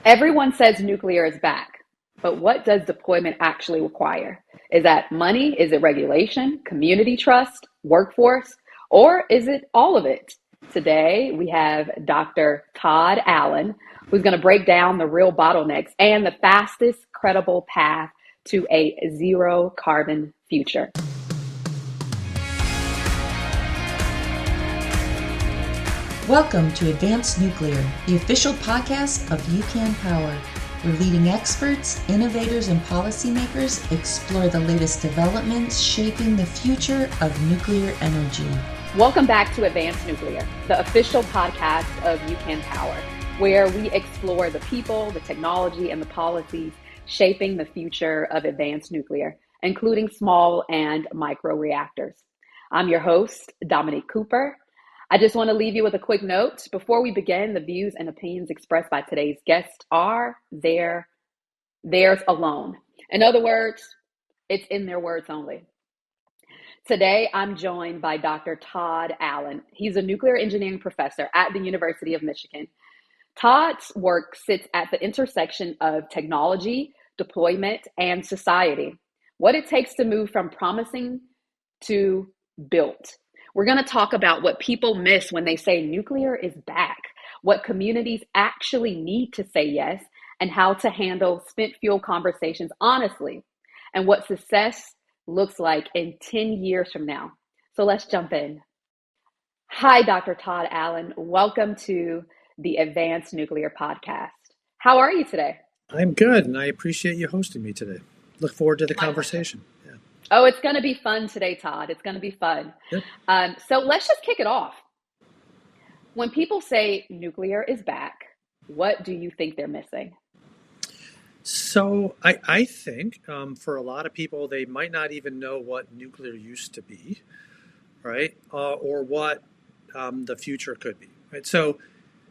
Everyone says nuclear is back, but what does deployment actually require? Is that money? Is it regulation, community trust, workforce, or is it all of it? Today, we have Dr. Todd Allen, who's going to break down the real bottlenecks and the fastest credible path to a zero carbon future. Welcome to Advanced Nuclear, the official podcast of UCAN Power, where leading experts, innovators, and policymakers explore the latest developments shaping the future of nuclear energy. Welcome back to Advanced Nuclear, the official podcast of UCAN Power, where we explore the people, the technology, and the policies shaping the future of advanced nuclear, including small and micro reactors. I'm your host, Dominique Cooper. I just want to leave you with a quick note. Before we begin, the views and opinions expressed by today's guests are theirs alone. In other words, it's in their words only. Today, I'm joined by Dr. Todd Allen. He's a nuclear engineering professor at the University of Michigan. Todd's work sits at the intersection of technology, deployment, and society. What it takes to move from promising to built. We're going to talk about what people miss when they say nuclear is back, what communities actually need to say yes, and how to handle spent fuel conversations honestly, and what success looks like in 10 years from now. So let's jump in. Hi, Dr. Todd Allen. Welcome to the Advanced Nuclear Podcast. How are you today? I'm good, and I appreciate you hosting me today. Look forward to the conversation. Yeah. Oh, it's going to be fun today, Todd. It's going to be fun. Yep. So let's just kick it off. When people say nuclear is back, what do you think they're missing? So I think for a lot of people, they might not even know what nuclear used to be, right? Or what the future could be, right? So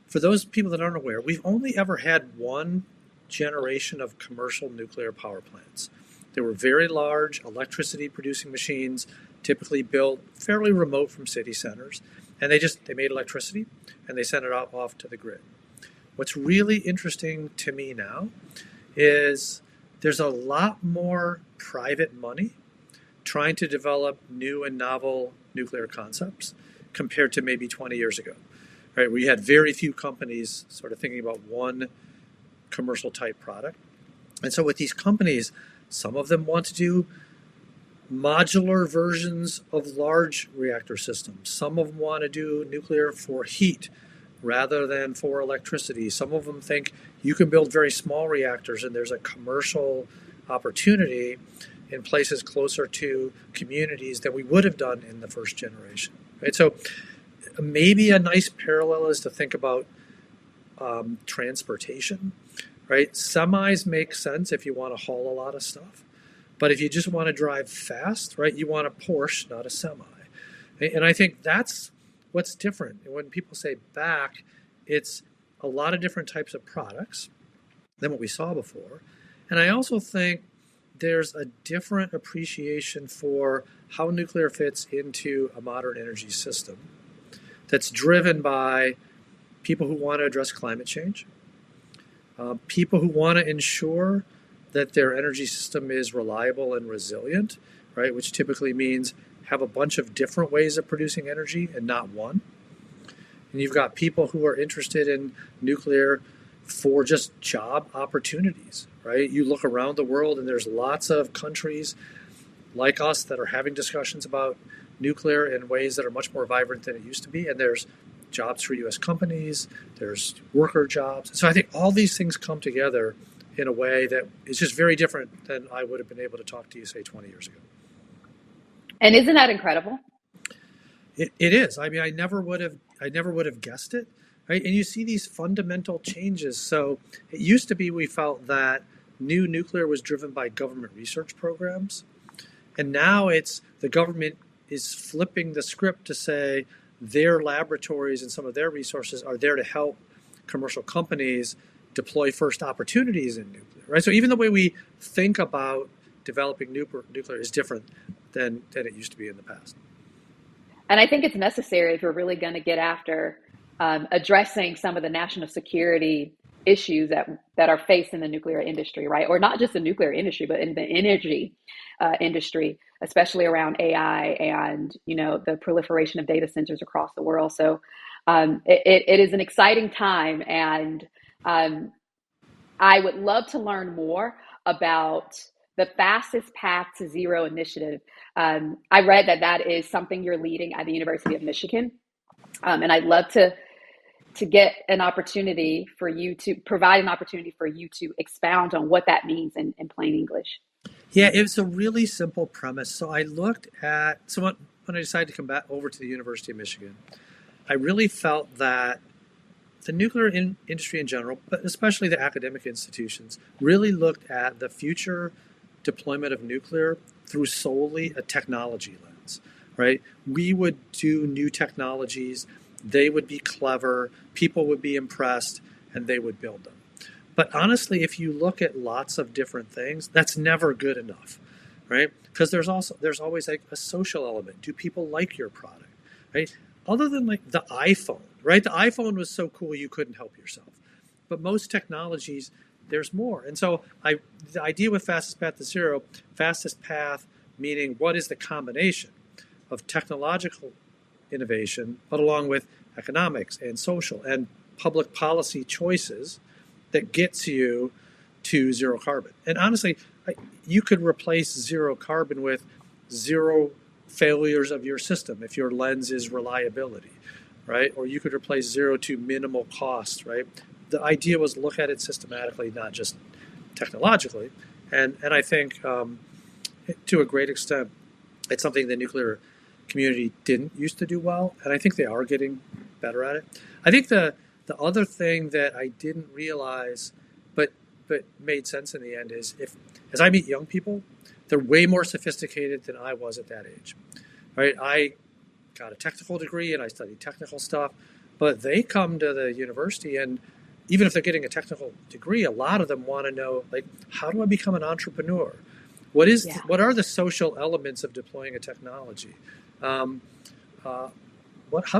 for those people that aren't aware, we've only ever had one generation of commercial nuclear power plants. They were very large electricity producing machines, typically built fairly remote from city centers. And they made electricity and they sent it off to the grid. What's really interesting to me now is there's a lot more private money trying to develop new and novel nuclear concepts compared to maybe 20 years ago. Right? We had very few companies sort of thinking about one commercial type product. And so with these companies, some of them want to do modular versions of large reactor systems. Some of them want to do nuclear for heat rather than for electricity. Some of them think you can build very small reactors and there's a commercial opportunity in places closer to communities than we would have done in the first generation. Right? So maybe a nice parallel is to think about transportation. Right? Semis make sense if you want to haul a lot of stuff. But if you just want to drive fast, right, you want a Porsche, not a semi. And I think that's what's different. When people say back, it's a lot of different types of products than what we saw before. And I also think there's a different appreciation for how nuclear fits into a modern energy system that's driven by people who want to address climate change, people who want to ensure that their energy system is reliable and resilient, right? Which typically means have a bunch of different ways of producing energy and not one. And you've got people who are interested in nuclear for just job opportunities, right? You look around the world and there's lots of countries like us that are having discussions about nuclear in ways that are much more vibrant than it used to be. And there's jobs for U.S. companies, there's worker jobs. So I think all these things come together in a way that is just very different than I would have been able to talk to you, say, 20 years ago. And isn't that incredible? It is. I mean, I never would have guessed it, right? And you see these fundamental changes. So it used to be we felt that new nuclear was driven by government research programs. And now it's the government is flipping the script to say their laboratories and some of their resources are there to help commercial companies deploy first opportunities in nuclear, right? So even the way we think about developing nuclear is different than it used to be in the past. And I think it's necessary if we're really going to get after addressing some of the national security issues that are faced in the nuclear industry, right? Or not just the nuclear industry, but in the energy industry, especially around AI and the proliferation of data centers across the world. So it is an exciting time, and I would love to learn more about the fastest path to zero initiative. I read that is something you're leading at the University of Michigan, and I'd love to get an opportunity for you to provide an opportunity for you to expound on what that means in plain English. Yeah, it was a really simple premise. So when I decided to come back over to the University of Michigan, I really felt that the nuclear industry in general, but especially the academic institutions, really looked at the future deployment of nuclear through solely a technology lens, right? We would do new technologies, they would be clever, people would be impressed, and they would build them. But honestly, if you look at lots of different things, that's never good enough, right? Because there's always like a social element. Do people like your product, right? Other than like the iPhone, right? The iPhone was so cool you couldn't help yourself. But most technologies, there's more. And so the idea with fastest path to zero, fastest path meaning what is the combination of technological innovation, but along with economics and social and public policy choices that gets you to zero carbon. And honestly, you could replace zero carbon with zero failures of your system if your lens is reliability, right? Or you could replace zero to minimal cost, right? The idea was look at it systematically, not just technologically. And I think to a great extent, it's something the nuclear community didn't used to do well, and I think they are getting better at it. I think the other thing that I didn't realize, but made sense in the end, is as I meet young people, they're way more sophisticated than I was at that age, right? I got a technical degree and I studied technical stuff, but they come to the university, and even if they're getting a technical degree, a lot of them want to know, like, how do I become an entrepreneur? What are the social elements of deploying a technology? How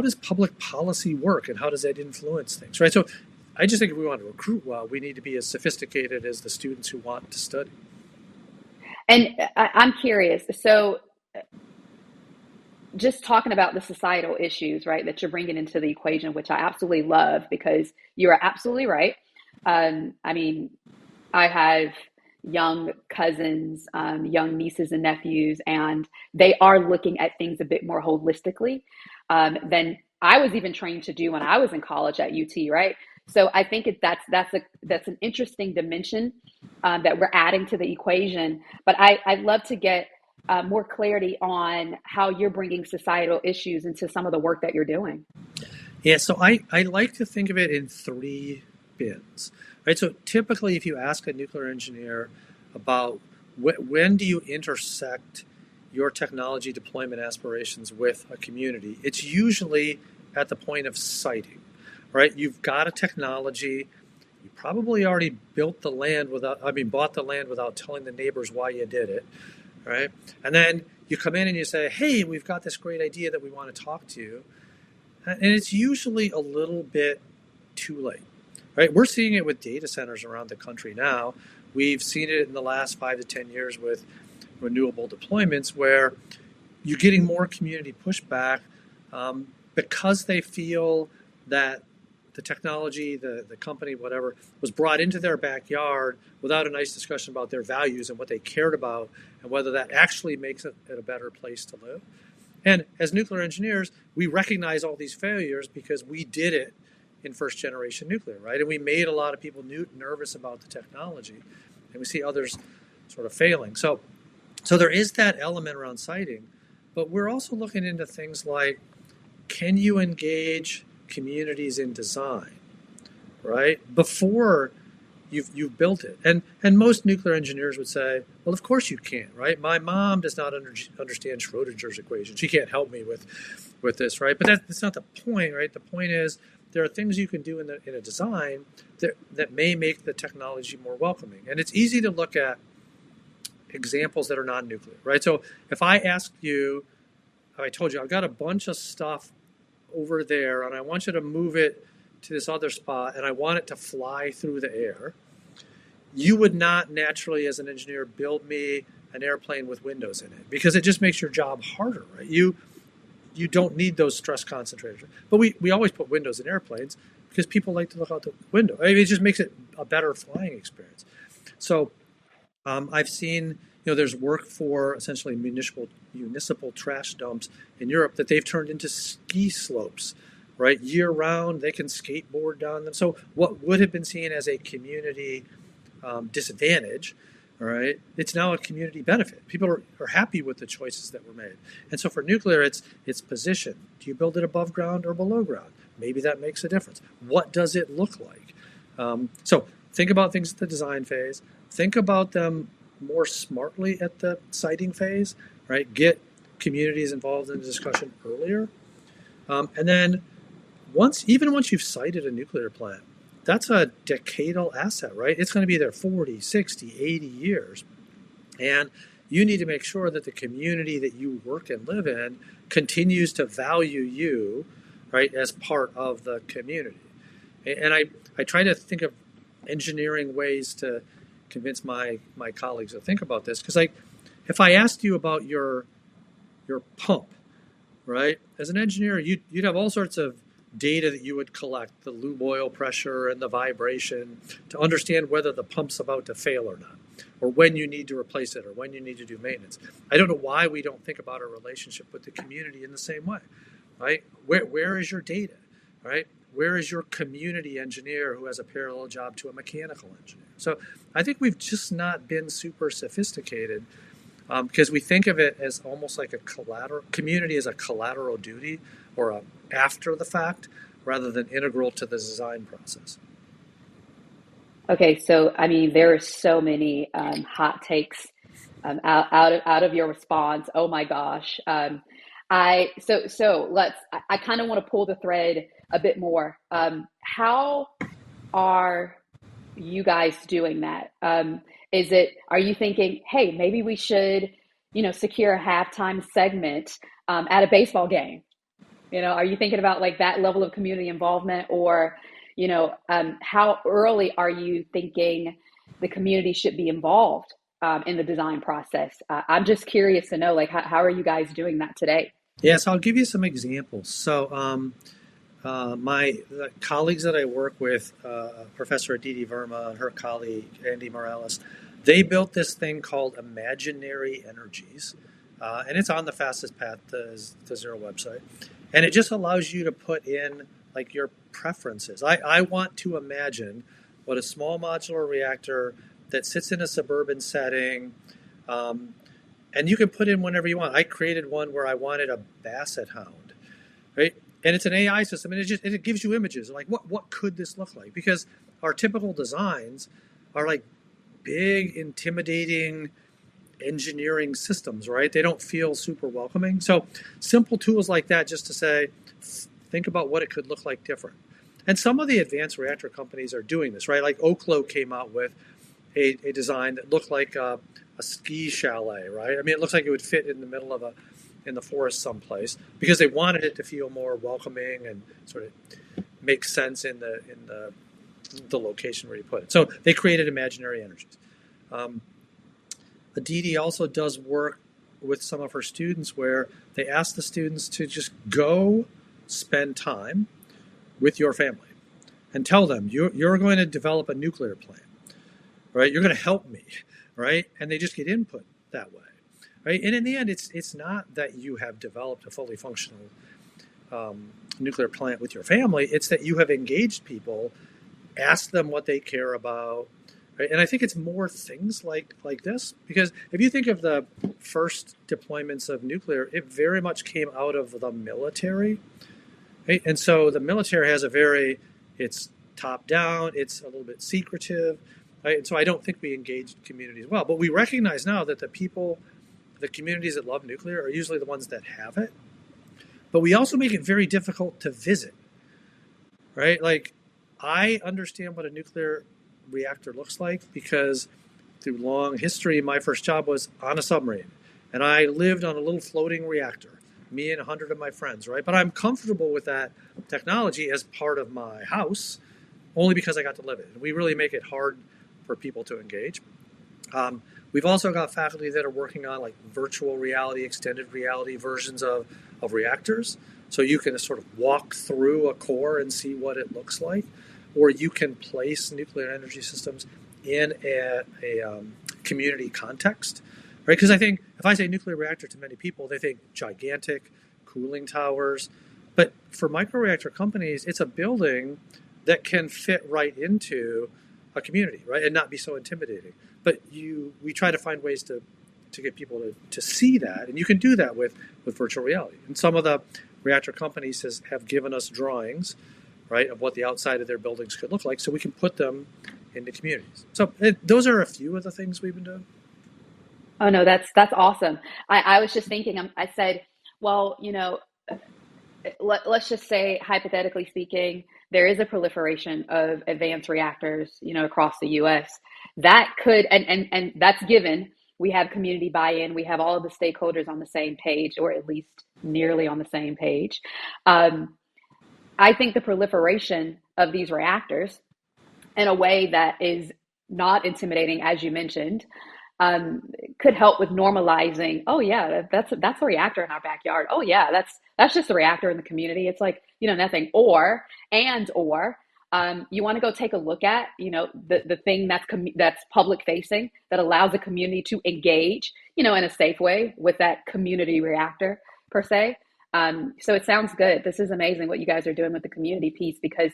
does public policy work, and how does that influence things, right? So I just think if we want to recruit well, we need to be as sophisticated as the students who want to study. And I'm curious, so just talking about the societal issues, right, that you're bringing into the equation, which I absolutely love, because you are absolutely right. I mean, I have young cousins, young nieces and nephews, and they are looking at things a bit more holistically than I was even trained to do when I was in college at UT, right? So I think that's an interesting dimension that we're adding to the equation. But I'd love to get more clarity on how you're bringing societal issues into some of the work that you're doing. Yeah, so I like to think of it in three bins, right? So typically, if you ask a nuclear engineer about when do you intersect your technology deployment aspirations with a community, it's usually at the point of siting, right? You've got a technology, you probably already bought the land without telling the neighbors why you did it, right? And then you come in and you say, hey, we've got this great idea that we want to talk to you. And it's usually a little bit too late, right? We're seeing it with data centers around the country now. We've seen it in the last 5 to 10 years with renewable deployments, where you're getting more community pushback because they feel that the technology, the company, whatever, was brought into their backyard without a nice discussion about their values and what they cared about and whether that actually makes it a better place to live. And as nuclear engineers, we recognize all these failures because we did it in first generation nuclear, right? And we made a lot of people nervous about the technology, and we see others sort of failing. So there is that element around siting, but we're also looking into things like, can you engage communities in design, right? Before you've built it. And most nuclear engineers would say, well, of course you can, right? My mom does not understand Schrodinger's equation. She can't help me with this, right? But that's not the point, right? The point is there are things you can do in a design that may make the technology more welcoming. And it's easy to look at examples that are non-nuclear, right? So if I ask you, I told you, I've got a bunch of stuff over there and I want you to move it to this other spot and I want it to fly through the air, you would not naturally, as an engineer, build me an airplane with windows in it because it just makes your job harder, right? You don't need those stress concentrators. But we always put windows in airplanes because people like to look out the window. I mean, it just makes it a better flying experience. So I've seen, there's work for essentially municipal trash dumps in Europe that they've turned into ski slopes, right? Year round, they can skateboard down them. So what would have been seen as a community disadvantage, all right, it's now a community benefit. People are happy with the choices that were made. And so for nuclear, it's position. Do you build it above ground or below ground? Maybe that makes a difference. What does it look like? So think about things at the design phase. Think about them more smartly at the siting phase, right? Get communities involved in the discussion earlier. And then once you've sited a nuclear plant, that's a decadal asset, right? It's going to be there 40, 60, 80 years. And you need to make sure that the community that you work and live in continues to value you, right, as part of the community. And I try to think of engineering ways to convince my colleagues to think about this. Because if I asked you about your pump, right, as an engineer, you'd have all sorts of data that you would collect, the lube oil pressure and the vibration, to understand whether the pump's about to fail or not, or when you need to replace it, or when you need to do maintenance. I don't know why we don't think about our relationship with the community in the same way, right? Where is your data, right? Where is your community engineer who has a parallel job to a mechanical engineer? So I think we've just not been super sophisticated because we think of it as almost like a community as a collateral duty or a after the fact rather than integral to the design process. Okay, so I mean, there are so many hot takes out of your response. Oh my gosh. I kind of want to pull the thread a bit more. How are you guys doing that? Are you thinking, hey, maybe we should, secure a halftime segment at a baseball game? Are you thinking about like that level of community involvement, or, how early are you thinking the community should be involved in the design process? I'm just curious to know, like, how are you guys doing that today? Yes, I'll give you some examples. So the colleagues that I work with, Professor Aditi Verma and her colleague, Andy Morales, they built this thing called Imaginary Energies. And it's on the Fastest Path to Zero website. And it just allows you to put in like your preferences. I want to imagine what a small modular reactor that sits in a suburban setting, and you can put in whenever you want. I created one where I wanted a basset hound, right? And it's an AI system, and it gives you images like what could this look like? Because our typical designs are like big, intimidating engineering systems, right? They don't feel super welcoming. So simple tools like that, just to say, think about what it could look like different. And some of the advanced reactor companies are doing this, right? Like Oklo came out with a design that looked like a ski chalet, right? I mean, it looks like it would fit in the middle of in the forest someplace because they wanted it to feel more welcoming and sort of make sense in the location where you put it. So they created Imaginary Energies. Aditi also does work with some of her students where they ask the students to just go spend time with your family and tell them you're going to develop a nuclear plant, right? You're going to help me, right? And they just get input that way, right? And in the end, it's not that you have developed a fully functional nuclear plant with your family. It's that you have engaged people, asked them what they care about. Right? And I think it's more things like this, because if you think of the first deployments of nuclear, it very much came out of the military. Right? And so the military has it's top down, it's a little bit secretive. Right? And so I don't think we engaged communities well. But we recognize now that the communities that love nuclear are usually the ones that have it. But we also make it very difficult to visit. Right? Like, I understand what a nuclear reactor looks like because through long history, my first job was on a submarine, and I lived on a little floating reactor, me and 100 of my friends, right? But I'm comfortable with that technology as part of my house only because I got to live it. We really make it hard for people to engage. We've also got faculty that are working on like virtual reality, extended reality versions of reactors. So you can sort of walk through a core and see what it looks like, or you can place nuclear energy systems in a community context, right? Because I think if I say nuclear reactor to many people, they think gigantic cooling towers. But for microreactor companies, it's a building that can fit right into a community, right, and not be so intimidating. But we try to find ways to get people to see that, and you can do that with virtual reality. And some of the reactor companies have given us drawings, right, of what the outside of their buildings could look like, so we can put them into communities. So those are a few of the things we've been doing. Oh no, that's awesome. I was just thinking. I said, well, let's just say, hypothetically speaking, there is a proliferation of advanced reactors, across the U.S. That could, and that's given. We have community buy-in. We have all of the stakeholders on the same page, or at least nearly on the same page. I think the proliferation of these reactors in a way that is not intimidating, as you mentioned, could help with normalizing. Oh yeah, that's a reactor in our backyard. Oh yeah, that's just a reactor in the community. It's like nothing. Or you want to go take a look at the thing that's public facing, that allows the community to engage in a safe way with that community reactor per se. So it sounds good. This is amazing what you guys are doing with the community piece, because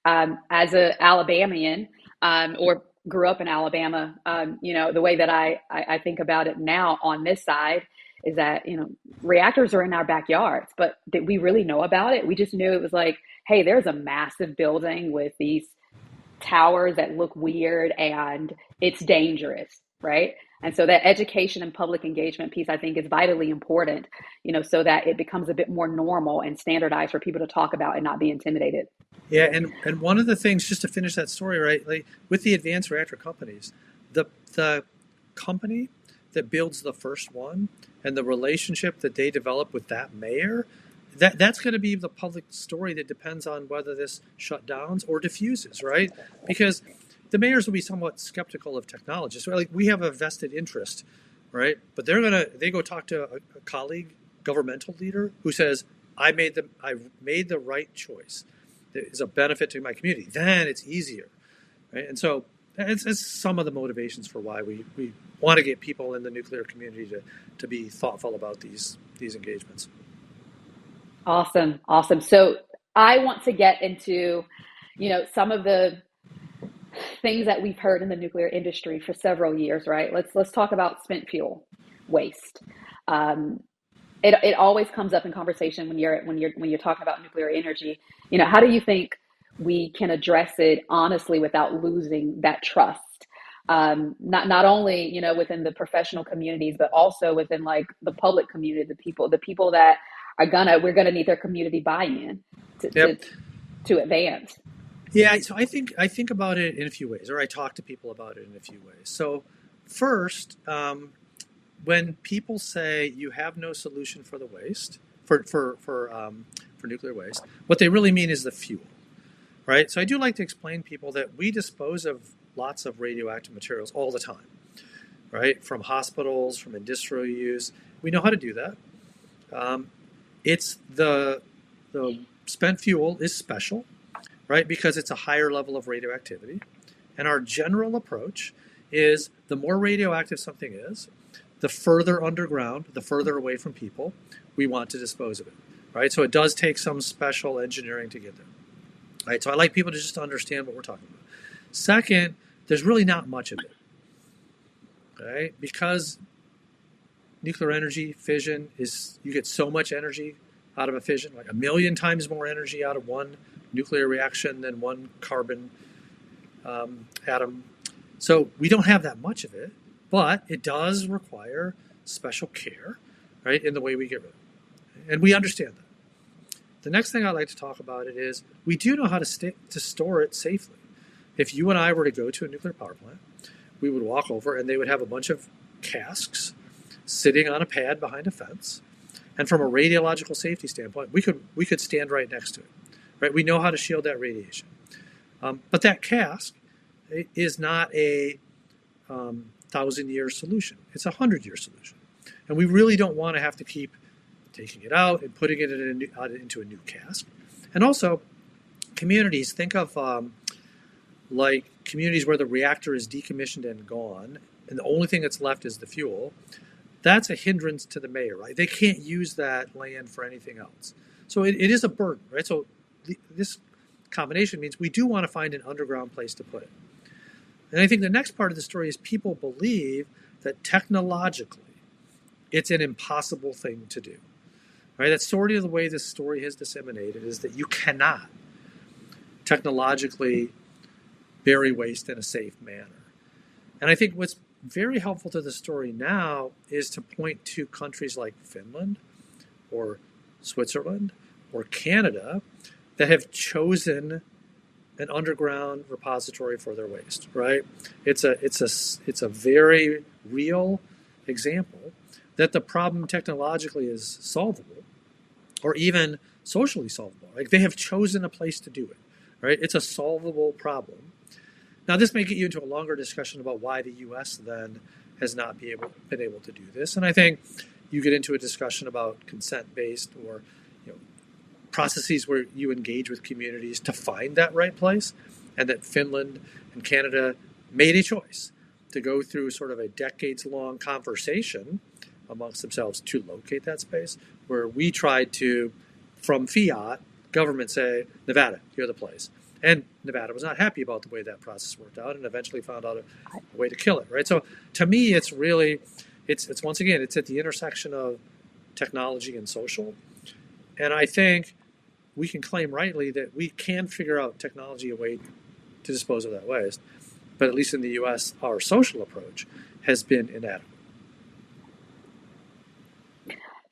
as a Alabamian, or grew up in Alabama, the way that I think about it now on this side is that, reactors are in our backyards, but did we really know about it? We just knew it was like, hey, there's a massive building with these towers that look weird and it's dangerous, right? And so that education and public engagement piece, I think, is vitally important, so that it becomes a bit more normal and standardized for people to talk about and not be intimidated. Yeah, and one of the things, just to finish that story, right, like with the advanced reactor companies, the company that builds the first one and the relationship that they develop with that mayor, that's going to be the public story that depends on whether this shutdowns or diffuses, right? Because the mayors will be somewhat skeptical of technologists. Like, we have a vested interest, right? But they go talk to a colleague, governmental leader, who says, I made the right choice. It is a benefit to my community. Then it's easier, right? And so it's some of the motivations for why we want to get people in the nuclear community to be thoughtful about these engagements. Awesome. So I want to get into, some of the things that we've heard in the nuclear industry for several years, right? Let's talk about spent fuel waste. It always comes up in conversation when you're talking about nuclear energy. How do you think we can address it honestly without losing that trust? Not only within the professional communities, but also within like the public community, the people that we're gonna need their community buy-in to advance. Yeah, so I think about it in a few ways, or I talk to people about it in a few ways. So first, when people say you have no solution for the waste, for nuclear waste, what they really mean is the fuel, right? So I do like to explain to people that we dispose of lots of radioactive materials all the time, right? From hospitals, from industrial use. We know how to do that. It's the spent fuel is special, right? Because it's a higher level of radioactivity. And our general approach is the more radioactive something is, the further underground, the further away from people we want to dispose of it, right? So it does take some special engineering to get there, right? So I like people to just understand what we're talking about. Second, there's really not much of it, right? Because nuclear energy, fission, you get so much energy out of a fission, like 1 million times more energy out of one nuclear reaction than one carbon atom. So we don't have that much of it, but it does require special care, right, in the way we get rid of it. And we understand that. The next thing I'd like to talk about it is we do know how to store it safely. If you and I were to go to a nuclear power plant, we would walk over and they would have a bunch of casks sitting on a pad behind a fence. And from a radiological safety standpoint, we could stand right next to it, right? We know how to shield that radiation. But that cask is not a 1,000-year solution. It's a 100-year solution. And we really don't want to have to keep taking it out and putting it into a new cask. And also, communities, think of like communities where the reactor is decommissioned and gone, and the only thing that's left is the fuel. That's a hindrance to the mayor, right? They can't use that land for anything else. So it is a burden, right? So this combination means we do want to find an underground place to put it. And I think the next part of the story is people believe that technologically it's an impossible thing to do, right? That's sort of the way this story has disseminated, is that you cannot technologically bury waste in a safe manner. And I think what's very helpful to the story now is to point to countries like Finland or Switzerland or Canada that have chosen an underground repository for their waste, right? It's a very real example that the problem technologically is solvable or even socially solvable. Like they have chosen a place to do it, right? It's a solvable problem. Now, this may get you into a longer discussion about why the U.S. then has not been able to do this. And I think you get into a discussion about consent-based or processes where you engage with communities to find that right place, and that Finland and Canada made a choice to go through sort of a decades-long conversation amongst themselves to locate that space, where we tried to, from fiat, government say, Nevada, you're the place. And Nevada was not happy about the way that process worked out and eventually found out a way to kill it, right? So to me, it's really, it's once again, it's at the intersection of technology and social. And I think we can claim rightly that we can figure out technology a way to dispose of that waste. But at least in the U.S., our social approach has been inadequate.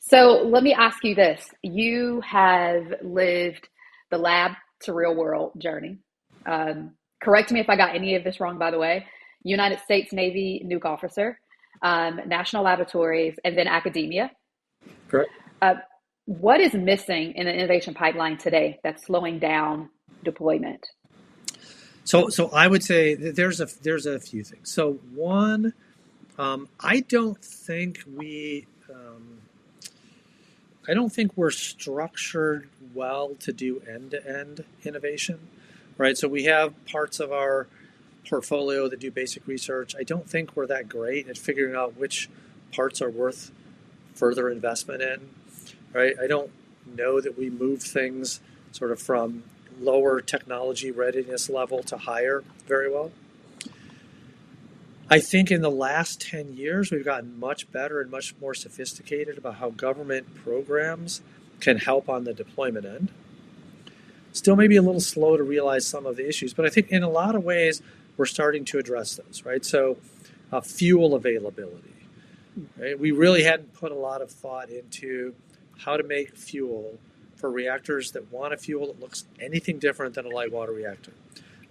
So let me ask you this. You have lived the lab to real world journey. Correct me if I got any of this wrong, by the way. United States Navy nuke officer, national laboratories, and then academia. Correct. What is missing in the innovation pipeline today that's slowing down deployment? So I would say that there's a few things. So one, I don't think we're structured well to do end-to-end innovation, right? So we have parts of our portfolio that do basic research. I don't think we're that great at figuring out which parts are worth further investment in, right? I don't know that we move things sort of from lower technology readiness level to higher very well. I think in the last 10 years, we've gotten much better and much more sophisticated about how government programs can help on the deployment end. Still maybe a little slow to realize some of the issues, but I think in a lot of ways, we're starting to address those, right? So fuel availability, right? We really hadn't put a lot of thought into how to make fuel for reactors that want a fuel that looks anything different than a light water reactor.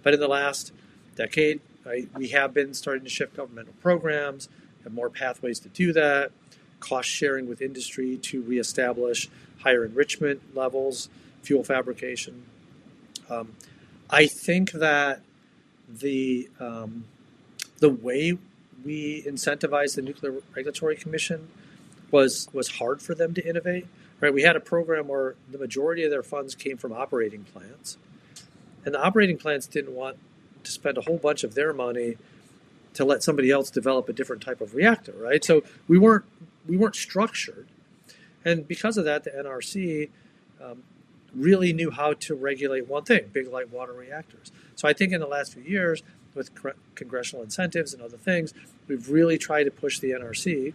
But in the last decade, right, we have been starting to shift governmental programs, have more pathways to do that, cost sharing with industry to reestablish higher enrichment levels, fuel fabrication. I think that the way we incentivized the Nuclear Regulatory Commission was hard for them to innovate. Right, we had a program where the majority of their funds came from operating plants, and the operating plants didn't want to spend a whole bunch of their money to let somebody else develop a different type of reactor, right? So we weren't structured, and because of that, the NRC really knew how to regulate one thing: big light water reactors. So I think in the last few years, with congressional incentives and other things, we've really tried to push the NRC,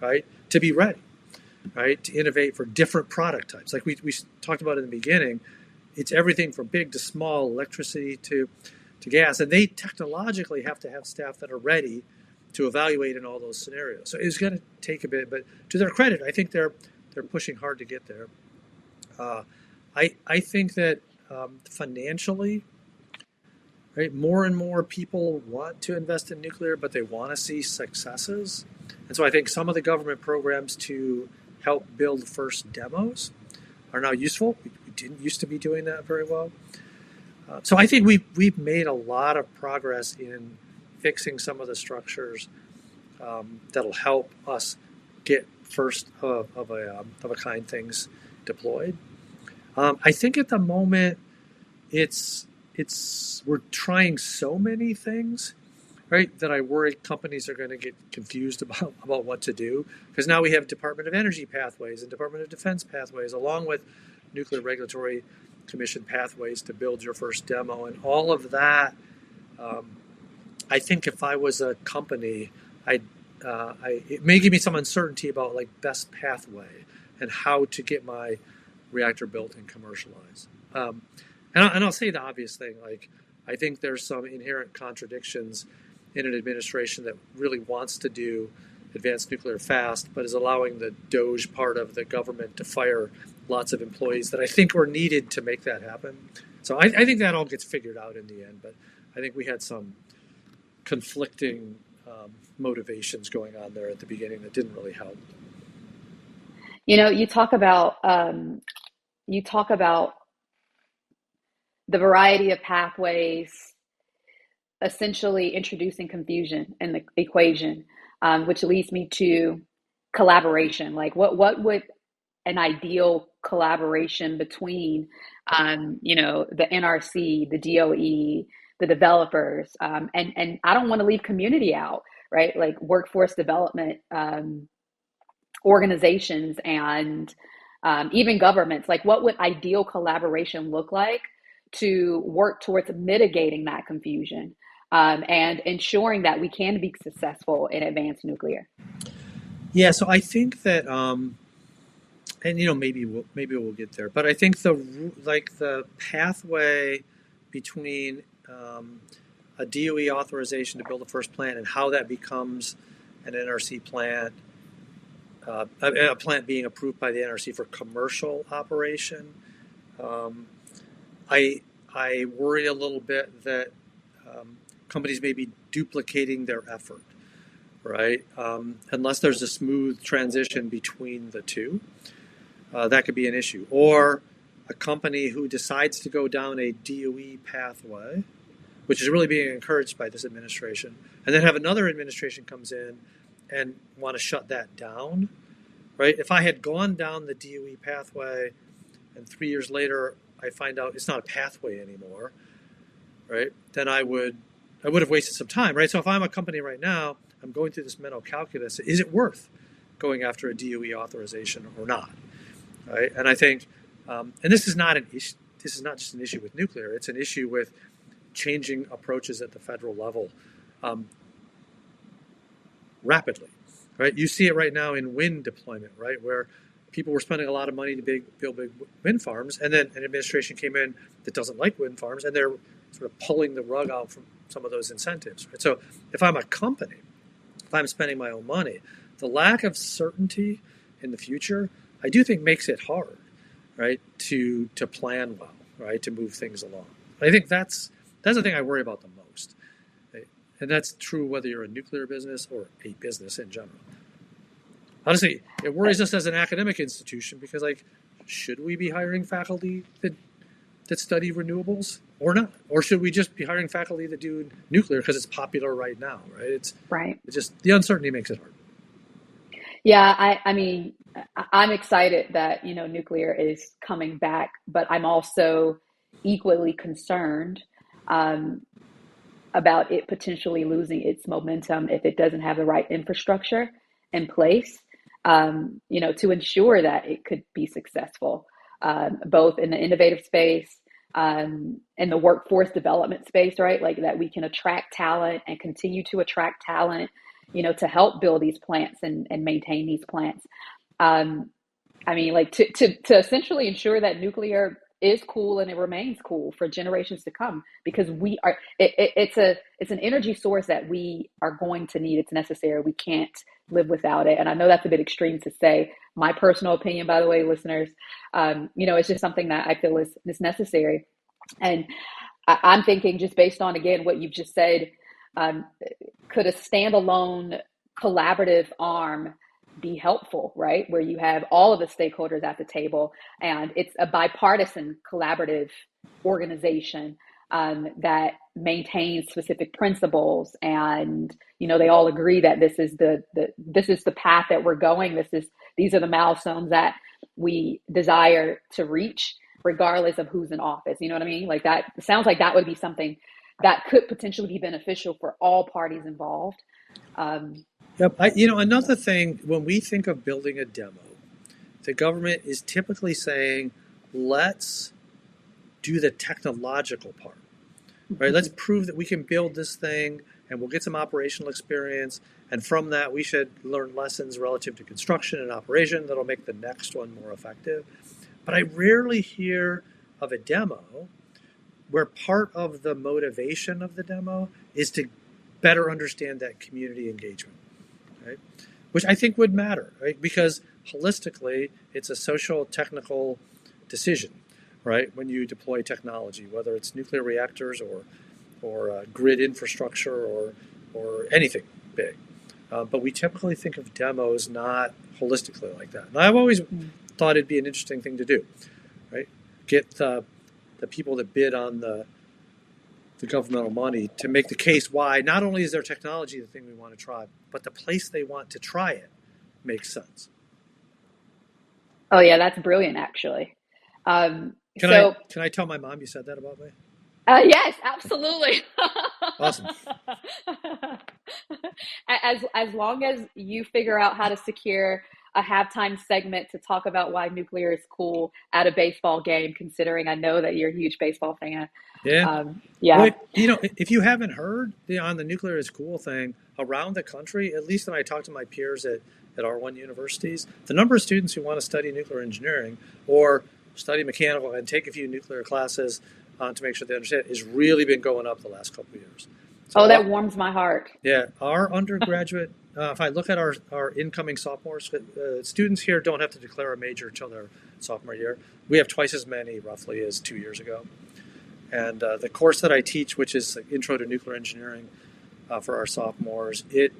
right, to be ready, right, to innovate for different product types. Like we talked about in the beginning, it's everything from big to small, electricity to gas, and they technologically have to have staff that are ready to evaluate in all those scenarios. So it's going to take a bit, but to their credit, I think they're pushing hard to get there. I think that financially, right, more and more people want to invest in nuclear, but they want to see successes. And so I think some of the government programs to help build first demos are now useful. We didn't used to be doing that very well. So I think we've made a lot of progress in fixing some of the structures that'll help us get first of a kind things deployed. I think at the moment we're trying so many things, right, that I worry companies are going to get confused about what to do, because now we have Department of Energy pathways and Department of Defense pathways, along with Nuclear Regulatory Commission pathways to build your first demo, and all of that. I think if I was a company, it may give me some uncertainty about like best pathway and how to get my reactor built and commercialized. And I'll say the obvious thing, like I think there's some inherent contradictions in an administration that really wants to do advanced nuclear fast, but is allowing the DOGE part of the government to fire lots of employees that I think were needed to make that happen. So I think that all gets figured out in the end, but I think we had some conflicting motivations going on there at the beginning that didn't really help. You talk about the variety of pathways essentially introducing confusion in the equation, which leads me to collaboration. Like what would an ideal collaboration between, the NRC, the DOE, the developers, and I don't want to leave community out, right? Like workforce development organizations and even governments. Like what would ideal collaboration look like to work towards mitigating that confusion and ensuring that we can be successful in advanced nuclear? Yeah, so I think that, and maybe we'll get there, but I think the pathway between a DOE authorization to build a first plant and how that becomes an NRC plant, a plant being approved by the NRC for commercial operation. I worry a little bit that companies may be duplicating their effort, right? Unless there's a smooth transition between the two, that could be an issue. Or a company who decides to go down a DOE pathway, which is really being encouraged by this administration, and then have another administration comes in and want to shut that down, right? If I had gone down the DOE pathway and 3 years later I find out it's not a pathway anymore, right? Then I would have wasted some time, right? So if I'm a company right now, I'm going through this mental calculus. Is it worth going after a DOE authorization or not, right? And I think, and this is not an issue. This is not just an issue with nuclear. It's an issue with changing approaches at the federal level rapidly, right? You see it right now in wind deployment, right, where people were spending a lot of money to build big wind farms, and then an administration came in that doesn't like wind farms, and they're sort of pulling the rug out from some of those incentives, right? So if I'm a company, if I'm spending my own money, the lack of certainty in the future, I do think makes it hard, right, to plan well, right, to move things along. I think that's the thing I worry about the most, right? And that's true whether you're a nuclear business or a business in general. Honestly, it worries us as an academic institution because, like, should we be hiring faculty that study renewables or not? Or should we just be hiring faculty that do nuclear because it's popular right now, right? It's just the uncertainty makes it hard. Yeah, I mean, I'm excited that, nuclear is coming back, but I'm also equally concerned about it potentially losing its momentum if it doesn't have the right infrastructure in place, to ensure that it could be successful, both in the innovative space, in the workforce development space, right? Like that we can attract talent and continue to attract talent, to help build these plants and maintain these plants. I mean, like to essentially ensure that nuclear is cool and it remains cool for generations to come, because it's an energy source that we are going to need. It's necessary. We can't live without it. And I know that's a bit extreme to say. My personal opinion, by the way, listeners, it's just something that I feel is necessary. And I'm thinking, just based on, again, what you've just said, could a standalone collaborative arm be helpful, right? Where you have all of the stakeholders at the table, and it's a bipartisan, collaborative organization that maintains specific principles, and they all agree that this is the path that we're going. These are the milestones that we desire to reach, regardless of who's in office. You know what I mean? Like that sounds like that would be something that could potentially be beneficial for all parties involved. Yep. Another thing, when we think of building a demo, the government is typically saying, let's do the technological part, right? Let's prove that we can build this thing and we'll get some operational experience. And from that, we should learn lessons relative to construction and operation that'll make the next one more effective. But I rarely hear of a demo where part of the motivation of the demo is to better understand that community engagement, right? Which I think would matter, right? Because holistically, it's a social technical decision, right? When you deploy technology, whether it's nuclear reactors or grid infrastructure or anything big. But we typically think of demos not holistically like that. And I've always thought it'd be an interesting thing to do, right? Get the people that bid on the governmental money to make the case why not only is their technology the thing we want to try, but the place they want to try it makes sense. Oh yeah, that's brilliant, actually. Can I tell my mom you said that about me? Yes, absolutely. Awesome. As long as you figure out how to secure a halftime segment to talk about why nuclear is cool at a baseball game, considering I know that you're a huge baseball fan. Yeah. Yeah. Well, if you haven't heard on the nuclear is cool thing around the country, at least when I talk to my peers at R1 universities, the number of students who want to study nuclear engineering or study mechanical and take a few nuclear classes to make sure they understand has really been going up the last couple of years. So that warms my heart. Yeah. Our undergraduate, if I look at our incoming sophomores, students here don't have to declare a major until their sophomore year. We have twice as many roughly as 2 years ago. And the course that I teach, which is like Intro to Nuclear Engineering for our sophomores, it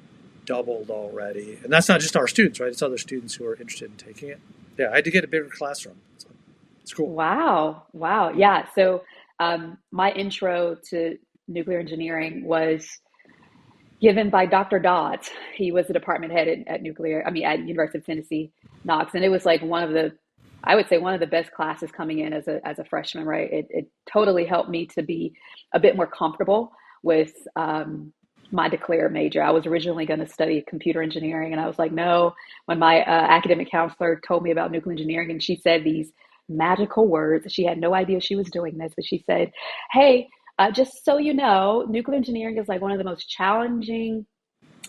doubled already. And that's not just our students, right? It's other students who are interested in taking it. Yeah, I had to get a bigger classroom. So it's cool. Wow. Yeah. So my intro to nuclear engineering was given by Dr. Dodds. He was the department head at University of Tennessee, Knox. And it was like one of the best classes coming in as a freshman, right? It totally helped me to be a bit more comfortable with my declared major. I was originally going to study computer engineering, and I was like, no. When my academic counselor told me about nuclear engineering, and she said these magical words, she had no idea she was doing this, but she said, hey, just so you know, nuclear engineering is like one of the most challenging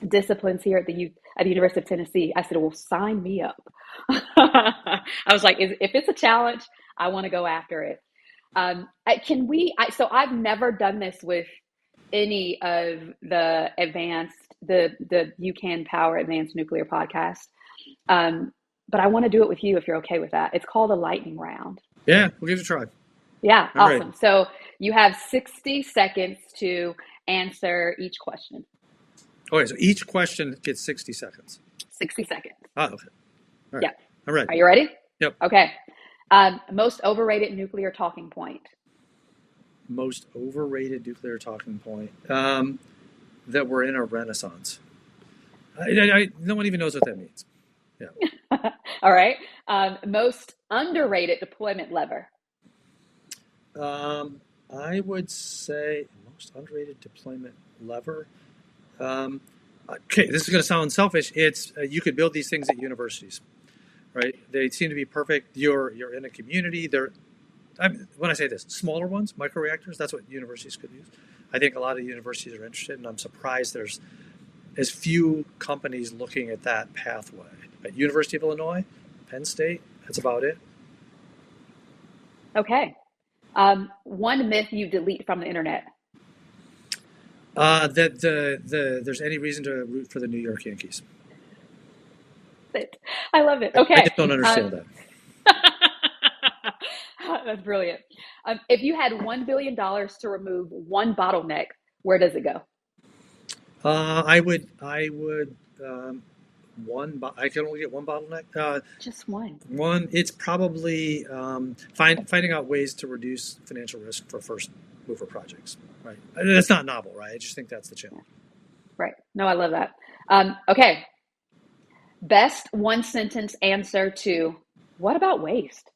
disciplines here at the University of Tennessee. I said, well, sign me up. I was like, if it's a challenge, I want to go after it. So I've never done this with any of the UCAN Power Advanced Nuclear podcast. But I want to do it with you if you're okay with that. It's called a lightning round. Yeah, we'll give it a try. Yeah, All awesome. right. So you have 60 seconds to answer each question. Okay, so each question gets 60 seconds. 60 seconds. Oh, okay. All right. Yeah. All right. Are you ready? Yep. Okay. Most overrated nuclear talking point. Most overrated nuclear talking point. That we're in a renaissance. No one even knows what that means. Yeah. All right. Most underrated deployment lever. I would say most underrated deployment lever. Okay, this is going to sound selfish. It's you could build these things at universities, right? They seem to be perfect. You're in a community. When I say this, smaller ones, microreactors, that's what universities could use. I think a lot of universities are interested, and I'm surprised there's as few companies looking at that pathway. At University of Illinois, Penn State, that's about it. Okay. One myth you delete from the internet. That there's any reason to root for the New York Yankees. I love it. Okay. I just don't understand that. That's brilliant. If you had $1 billion to remove one bottleneck, where does it go? I would I can only get one bottleneck. Just one. One, it's probably finding out ways to reduce financial risk for first mover projects. Right, that's not novel, right? I just think that's the challenge. Right. No, I love that. Okay. Best one sentence answer to what about waste?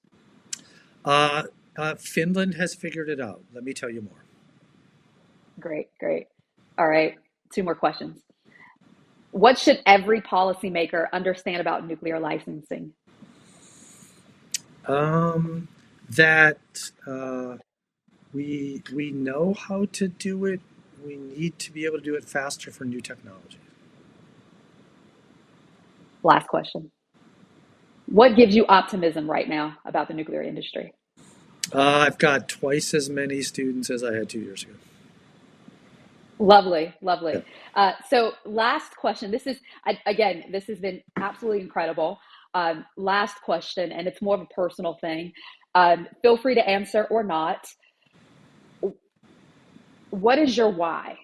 Finland has figured it out. Let me tell you more. Great, great. All right. Two more questions. What should every policymaker understand about nuclear licensing? That we know how to do it. We need to be able to do it faster for new technologies. Last question. What gives you optimism right now about the nuclear industry? I've got twice as many students as I had 2 years ago. Lovely, lovely. Yeah. So last question. Again, this has been absolutely incredible. Last question, and it's more of a personal thing. Feel free to answer or not. What is your why?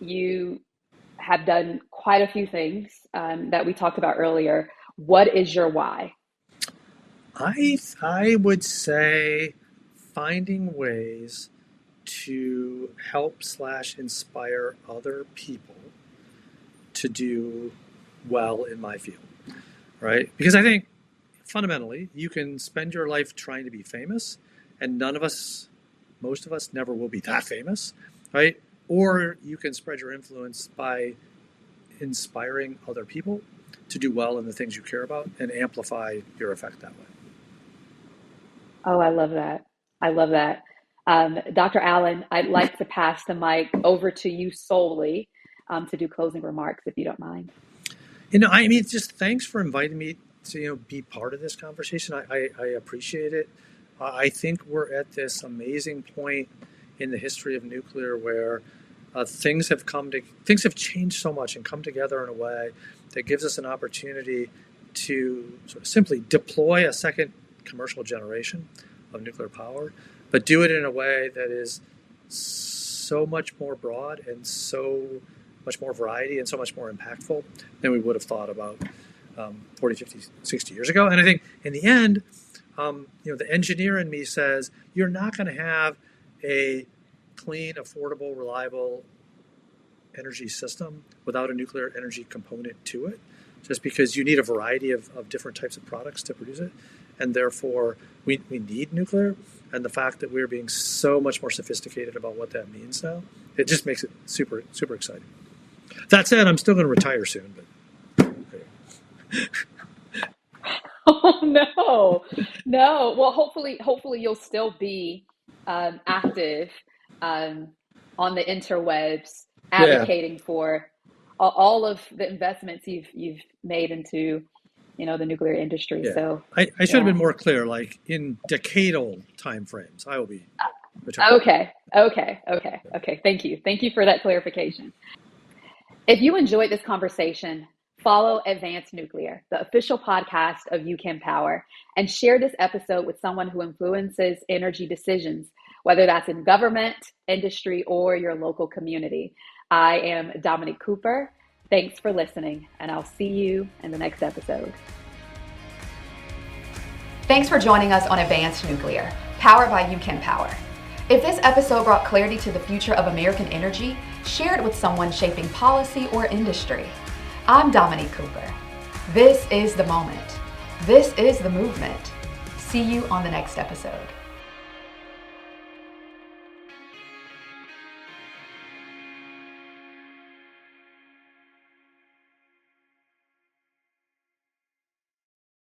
You have done quite a few things that we talked about earlier. What is your why? I would say finding ways to help/inspire other people to do well in my field, right? Because I think fundamentally you can spend your life trying to be famous, and most of us never will be that famous, right? Or you can spread your influence by inspiring other people to do well in the things you care about and amplify your effect that way. Oh, I love that. I love that. Dr. Allen, I'd like to pass the mic over to you solely to do closing remarks, if you don't mind. I mean, just thanks for inviting me to, be part of this conversation. I appreciate it. I think we're at this amazing point in the history of nuclear where things have changed so much and come together in a way that gives us an opportunity to sort of simply deploy a second commercial generation of nuclear power, but do it in a way that is so much more broad and so much more variety and so much more impactful than we would have thought about 40, 50, 60 years ago. And I think in the end, the engineer in me says you're not going to have a clean, affordable, reliable energy system without a nuclear energy component to it, just because you need a variety of different types of products to produce it. And therefore, we need nuclear. And the fact that we're being so much more sophisticated about what that means now, it just makes it super, super exciting. That said, I'm still going to retire soon. But Oh no. Well, hopefully you'll still be active on the interwebs, advocating for all of the investments you've made into the nuclear industry. Yeah. So I should have been more clear, like in decadal timeframes, I will be retired. Okay. Thank you for that clarification. If you enjoyed this conversation, follow Advanced Nuclear, the official podcast of UCAN Power, and share this episode with someone who influences energy decisions, whether that's in government, industry, or your local community. I am Dominique Cooper. Thanks for listening, and I'll see you in the next episode. Thanks for joining us on Advanced Nuclear, powered by UCAN Power. If this episode brought clarity to the future of American energy, share it with someone shaping policy or industry. I'm Dominique Cooper. This is the moment. This is the movement. See you on the next episode.